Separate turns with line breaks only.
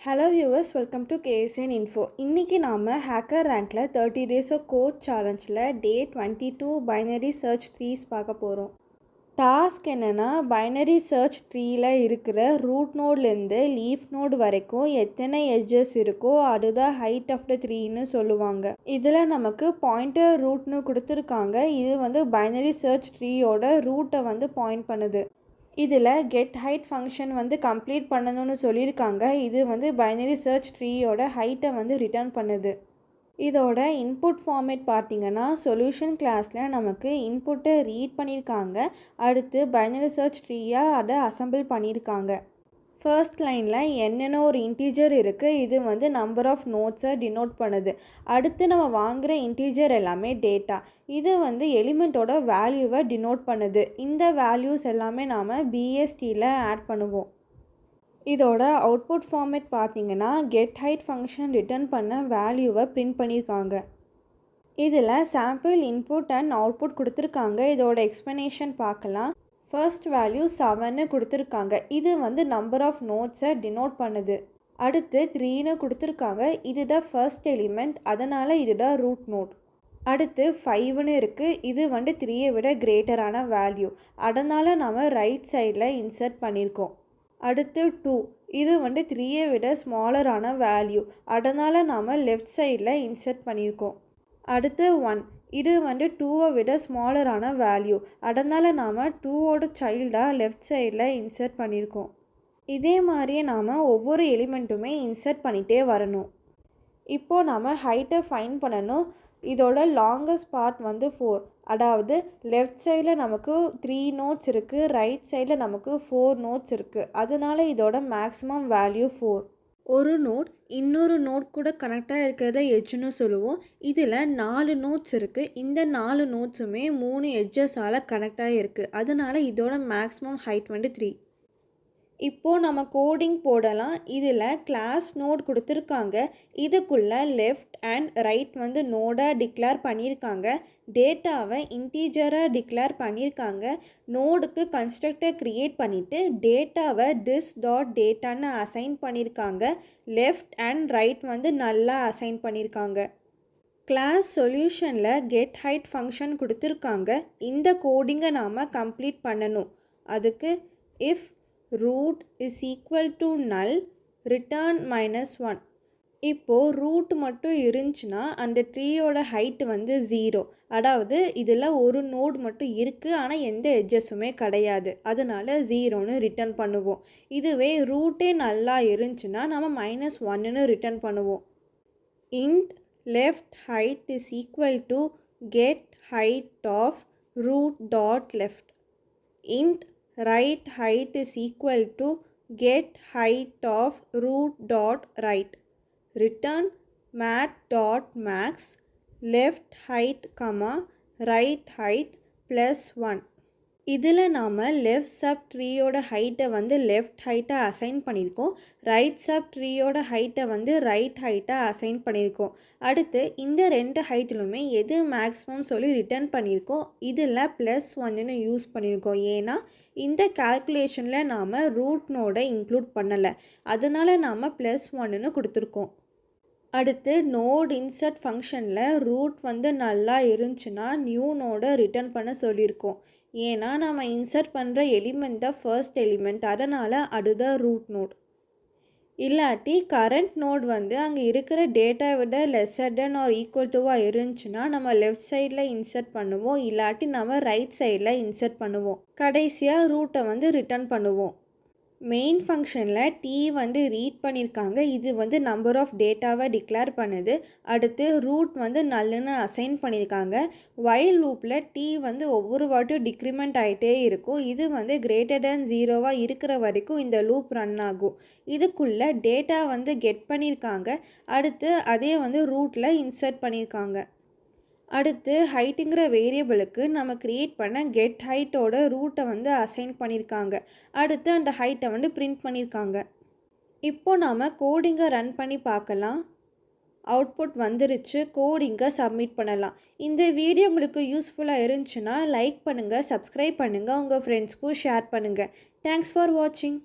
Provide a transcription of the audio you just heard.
Hello viewers, welcome to KSN info. இன்றைக்கி நாம் hacker ரேங்க்கில் 30 டேஸ் ஆஃப் கோட் சேலஞ்சில் டே 22 பைனரி சர்ச் ட்ரீஸ் பார்க்க போகிறோம். டாஸ்க் என்னென்னா, பைனரி சர்ச் ட்ரீயில் இருக்கிற ரூட் நோட்லேருந்து லீஃப் நோடு வரைக்கும் எத்தனை எட்ஜஸ் இருக்கோ அதுதான் ஹைட் ஆஃப் த ட்ரீன்னு சொல்லுவாங்க. இதில் நமக்கு பாயிண்டர் ரூட்னு கொடுத்துருக்காங்க. இது பைனரி சர்ச் ட்ரீயோட ரூட்டை பாயிண்ட் பண்ணுது. இதில் கெட் ஹைட் ஃபங்க்ஷன் கம்ப்ளீட் பண்ணணும்னு சொல்லியிருக்காங்க. இது பைனரி சர்ச் ட்ரீயோட ஹைட்டை ரிட்டர்ன் பண்ணுது. இதோட இன்புட் ஃபார்மேட் பார்த்திங்கன்னா, சொல்யூஷன் கிளாஸில் நமக்கு இன்புட்டை ரீட் பண்ணியிருக்காங்க. அடுத்து பைனரி சர்ச் ட்ரீயாக அதை அசம்பிள் பண்ணியிருக்காங்க. ஃபர்ஸ்ட் லைனில் என்னென்ன ஒரு இன்டீஜர் இருக்குது. இது நம்பர் ஆஃப் நோட்ஸை டினோட் பண்ணுது. அடுத்து நம்ம வாங்குகிற இன்டீஜர் எல்லாமே டேட்டா. இது எலிமெண்ட்டோட வேல்யூவை டினோட் பண்ணுது. இந்த வேல்யூஸ் எல்லாமே நாம் பிஎஸ்டியில் ஆட் பண்ணுவோம். இதோட அவுட்புட் ஃபார்மேட் பார்த்திங்கன்னா, கெட் ஹைட் ஃபங்க்ஷன் ரிட்டர்ன் பண்ண வேல்யூவை பிரிண்ட் பண்ணியிருக்காங்க. இதில் சாம்பிள் இன்புட் அண்ட் அவுட்புட் கொடுத்துருக்காங்க. இதோட எக்ஸ்ப்ளனேஷன் பார்க்கலாம். ஃபர்ஸ்ட் வேல்யூ 7ன்னு கொடுத்துருக்காங்க. இது நம்பர் ஆஃப் நோட்ஸை டினோட் பண்ணுது. அடுத்து 3ன்னு கொடுத்துருக்காங்க. இதுதான் ஃபர்ஸ்ட் எலிமெண்ட், அதனால் இதுதான் ரூட் நோட். அடுத்து 5ன்னு இருக்குது. இது 3யை விட கிரேட்டரான வேல்யூ, அதனால் நம்ம ரைட் சைடில் இன்சர்ட் பண்ணியிருக்கோம். அடுத்து 2, இது 3யை விட ஸ்மாலரான வேல்யூ, அதனால் நாம் லெஃப்ட் சைடில் இன்சர்ட் பண்ணியிருக்கோம். அடுத்து 1, இது 2வை விட ஸ்மாலரான வேல்யூ, அதனால் நாம் 2ஓட சைல்டாக லெஃப்ட் சைடில் இன்சர்ட் பண்ணியிருக்கோம். இதே மாதிரியே நாம் ஒவ்வொரு எலிமெண்ட்டுமே இன்சர்ட் பண்ணிகிட்டே வரணும். இப்போது நாம் ஹைட்டை ஃபைண்ட் பண்ணணும். இதோட லாங்கஸ்ட் பார்ட் 4, அதாவது லெஃப்ட் சைடில் நமக்கு 3 நோட்ஸ் இருக்குது, ரைட் சைடில் நமக்கு 4 நோட்ஸ் இருக்குது. அதனால் இதோட மேக்ஸிமம் வேல்யூ 4. ஒரு நோட் இன்னொரு நோட் கூட கனெக்டாக இருக்கிறத எட்ஜுன்னு சொல்லுவோம். இதில் 4 நோட்ஸ் இருக்குது. இந்த 4 நோட்ஸுமே 3 எட்ஜஸால் கனெக்டாக இருக்குது. அதனால் இதோட மேக்ஸிமம் ஹைட் 3. இப்போது நம்ம கோடிங் போடலாம். இதில் கிளாஸ் நோட் கொடுத்துருக்காங்க. இதுக்குள்ளே லெஃப்ட் அண்ட் ரைட் நோடாக டிக்ளேர் பண்ணியிருக்காங்க. டேட்டாவை இன்டீஜராக டிக்ளேர் பண்ணியிருக்காங்க. நோடுக்கு கன்ஸ்ட்ரக்டர் க்ரியேட் பண்ணிவிட்டு டேட்டாவை dis.dataன்னு அசைன் பண்ணியிருக்காங்க. லெஃப்ட் அண்ட் ரைட் நல்லா அசைன் பண்ணியிருக்காங்க. கிளாஸ் சொல்யூஷனில் கெட் ஹைட் ஃபங்க்ஷன் கொடுத்துருக்காங்க. இந்த கோடிங்கை நாம் கம்ப்ளீட் பண்ணணும். அதுக்கு if root is equal to null, return -1. இப்போது ரூட் மட்டும் இருந்துச்சுன்னா அந்த ட்ரீயோட ஹைட்டு 0. அதாவது இதில் ஒரு நோடு மட்டும் இருக்குது, ஆனால் எந்த எட்ஜஸுமே கிடையாது. அதனால் 0ன்னு ரிட்டர்ன் பண்ணுவோம். இதுவே ரூட்டே நல்லா இருந்துச்சுன்னா நம்ம -1ன்னு ரிட்டர்ன் பண்ணுவோம். int left height is equal to get height of root dot left. int right height is equal to get height of root dot right. Return mat dot max left height comma right height plus 1. இதில் நாம் left sub ட்ரீயோட ஹைட்டை left ஹைட்டாக assign பண்ணியிருக்கோம். Right sub ட்ரீயோட ஹைட்டை right ஹைட்டாக assign பண்ணியிருக்கோம். அடுத்து இந்த 2 ஹைட்டிலுமே எது மேக்ஸிமம் சொல்லி ரிட்டர்ன் பண்ணியிருக்கோம். இதில் +1ன்னு யூஸ் பண்ணியிருக்கோம். ஏன்னா இந்த கால்குலேஷனில் நாம் ரூட் நோடை இன்க்ளூட் பண்ணலை, அதனால் நாம் +1ன்னு கொடுத்துருக்கோம். அடுத்து நோட் இன்சர்ட் ஃபங்க்ஷனில் ரூட் நல்லா இருந்துச்சுன்னா நியூ நோடை ரிட்டர்ன் பண்ண சொல்லியிருக்கோம். ஏன்னா நம்ம இன்சர்ட் பண்ணுற எலிமெண்ட் தான் ஃபர்ஸ்ட் எலிமெண்ட், அதனால் அதுதான் ரூட் நோட். இல்லாட்டி கரண்ட் நோட் அங்கே இருக்கிற டேட்டாவை விட லெஸ்ஸர் தென் ஆர் ஈக்குவல் டுவாக இருந்துச்சுன்னா நம்ம லெஃப்ட் சைடில் இன்சர்ட் பண்ணுவோம். இல்லாட்டி நம்ம ரைட் சைடில் இன்சர்ட் பண்ணுவோம். கடைசியாக ரூட்டை ரிட்டர்ன் பண்ணுவோம். மெயின் ஃபங்க்ஷனில் டி ரீட் பண்ணியிருக்காங்க. இது நம்பர் ஆஃப் டேட்டாவை டிக்ளேர் பண்ணுது. அடுத்து ரூட் நல்லுன்னு அசைன் பண்ணியிருக்காங்க. வைல் லூப்பில் டி ஒவ்வொரு வாட்டியும் டிக்ரிமெண்ட் ஆகிட்டே இருக்கும். இது கிரேட்டர் தேன் 0வாக இருக்கிற வரைக்கும் இந்த லூப் ரன் ஆகும். இதுக்குள்ளே டேட்டா கெட் பண்ணியிருக்காங்க. அடுத்து அதே ரூட்டில் இன்சர்ட் பண்ணியிருக்காங்க. அடுத்து ஹைட்டுங்கிற வேரியபிளுக்கு நம்ம க்ரியேட் பண்ண கெட் ஹைட்டோட ரூட்டை அசைன் பண்ணியிருக்காங்க. அடுத்து அந்த ஹைட்டை பிரிண்ட் பண்ணியிருக்காங்க. இப்போ நாம் கோடிங்கை ரன் பண்ணி பார்க்கலாம். அவுட்புட் வந்துருச்சு. கோடிங்கை சப்மிட் பண்ணலாம். இந்த வீடியோ உங்களுக்கு யூஸ்ஃபுல்லாக இருந்துச்சுன்னா லைக் பண்ணுங்கள், சப்ஸ்கிரைப் பண்ணுங்கள், உங்கள் ஃப்ரெண்ட்ஸ்க்கும் ஷேர் பண்ணுங்கள். தேங்க்ஸ் ஃபார் வாட்சிங்.